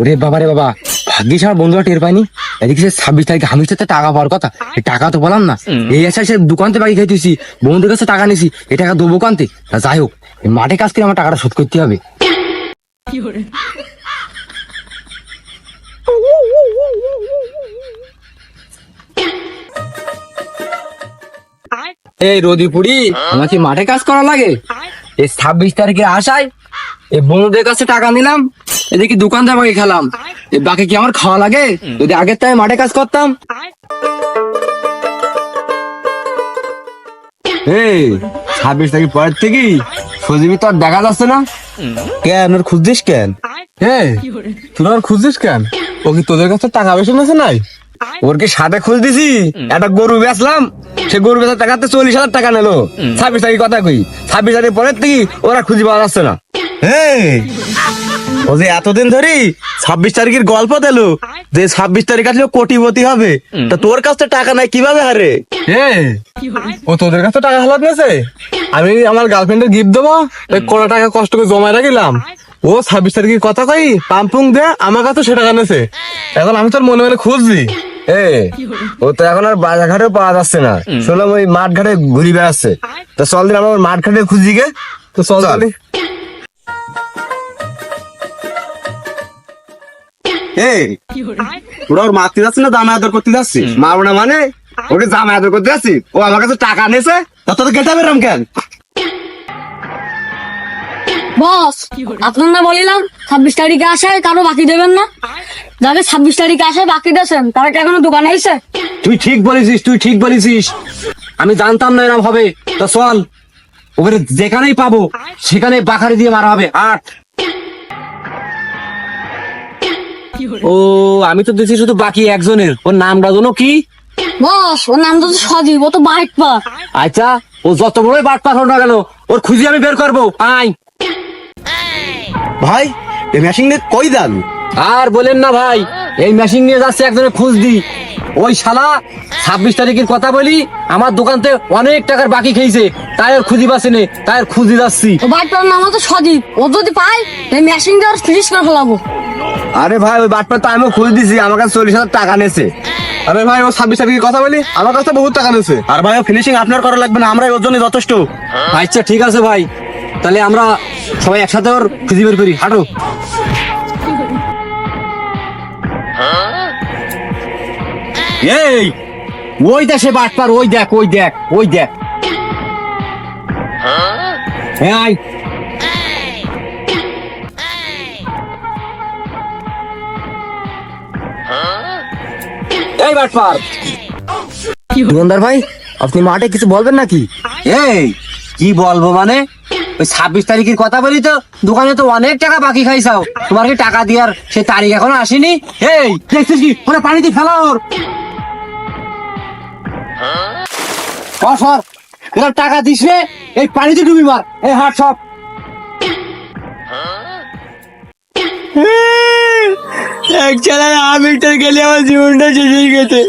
ওরে বাবা রে বাবা, ভাগ্যিস আমার বন্ধুরা টের পায়নি। এদিকে 26 তারিখে হামির সাথে টাকা পাওয়ার কথা, এই টাকা তো বললাম না। এই আসা সে দোকানতে বাকি খাইতেছি, বন্ধুদের কাছে টাকা নিছি, এই টাকা দেবো কানতে। যাই হোক, মাঠে কাজ করে আমার টাকাটা শোধ করতে হবে। এই রোদিপুরি, আমাকে মাঠে কাজ করা লাগে। এই 26 তারিখে আসায় এই বন্ধুদের কাছে টাকা নিলাম, এদিকে দোকানদার বাকি খেলাম। এই বাকি কি আমার খাওয়া লাগে? যদি আগের টাইমে মাঠে কাজ করতাম। এই 26 তারিখ পরের থেকে সজীবী তো আর দেখা যাচ্ছে না কেন? ওর খুঁজছিস কেন? হ্যাঁ, তোরা আর খুঁজছিস কেন? ও কি তোদের কাছে টাকা বেশি নেছে নাই? ওর কি সাথে খুঁজ দিছি? একটা গরু বেচলাম, সে গরু বেচার টাকাতে 40,000 টাকা নিলো। 26 তারিখ কথা কই, 26 তারিখ পরের থেকে ওরা খুঁজে পাওয়া যাচ্ছে না। ও যে এতদিন ধরে 26 তারিখের গল্প দিল যে 26 তারিখ আসলে কোটিপতি হবে, তা তোর কাছে টাকা নাই কিভাবে হারে? ও তোদের কাছে টাকা হালাত নেছে? আমি আমার গার্লফ্রেন্ডের গিফট দেবো, ওই কোটা টাকা কষ্ট করে জমায় রাখিলাম। ও 26 তারিখের কথা কই পাম্পুং দে আমার কাছে সে টাকা নেছে। এখন আমি তোর মনে মনে খুঁজছি। ও তো এখন আর বাজার ঘাটেও পাওয়া যাচ্ছে না, শুনলাম ওই মাঠ ঘাটে ঘুরি বেড়াচ্ছে। তো চল দিন আমার মাঠ ঘাটে খুঁজি গে। তো চল তাহলে। ওরা ওর মারতে যাচ্ছে না জামা আদর করতে যাচ্ছি? মারবো না মানে, ওকে জামা আদর করতে যাচ্ছি। ও আমার কাছে টাকা নিয়েছে, তা তোদের গেটা বেরাম কেন? বস, আপনার না বলিলাম 26 তারিখে আসায় কারো বাকি দেবেন না? যাকে 26 তারিখে আসায় বাকি দিয়েছেন তারা কি এখনো দোকানে এসে? তুই ঠিক বলেছিস, তুই ঠিক বলেছিস। আমি জানতাম না এরকম হবে। তো চল, ওকে যেখানেই পাবো সেখানে বাখারি দিয়ে মারা হবে। আট ও, আমি তো দেখছি শুধু বাকি একজনের। ওর নামটা জানো কি? বস, ওর নাম তো সজীব, ও তো বাইক পা। আচ্ছা, ও যত বড়ই বাট পার হোক না কেন, ওর খুঁজি আমি বের করবো। আয় ভাই, এই মেশিন নিয়ে কই যান? আর বলেন না ভাই, এই মেশিন নিয়ে যাচ্ছে একজনের খোঁজ দি। ওই শালা 26 তারিখের কথা বলি আমার দোকানতে অনেক টাকার বাকি খেয়েছে, তাই ওর খুঁজি পাচ্ছে নে, তাই ওর খুঁজি যাচ্ছি। ও বাইক পার নাম তো সজীব, ও যদি পাই এই মেশিন দিয়ে ওর ফিনিশ করে ফেলাবো। আরে ভাই, ওই বাটপার তো আমিও খুঁজ দিছি, আমার কাছে 40,000 টাকা নেছে। আরে ভাই, ও 26 তারিখের কথা বলি আমার কাছে বহুত টাকা নেছে। আর ভাই, ও ফিনিশিং আপনার করা লাগবে না, আমরাই ওর জন্য যথেষ্ট। আচ্ছা ঠিক আছে ভাই, তাহলে আমরা সবাই একসাথে ওর খুঁজি বের করি। হাঁটো। এই ওই দেশে বাটপার, ওই দেখ, ওই দেখ, ওই দেখ। হ্যাঁ আয়। এই বাটপার, দোকানদার ভাই, আপনি মাঠে কিছু বলবেন নাকি? এই কি বলবো মানে, ওই 26 তারিখের কথা বলি তো দোকানে তো অনেক টাকা বাকি খাইছাও, তোমার কি টাকা দেওয়ার সে তারিখ এখনো আসেনি? এই দেখছিস কি ওরা পানিতে ফেলা ওর। সর, এরা টাকা দিস রে, এই পানিতে ডুবি মার। এই হাট সব। এক চালায় আমি গেলে আমার জীবনটা শেষ হয়ে গেছে।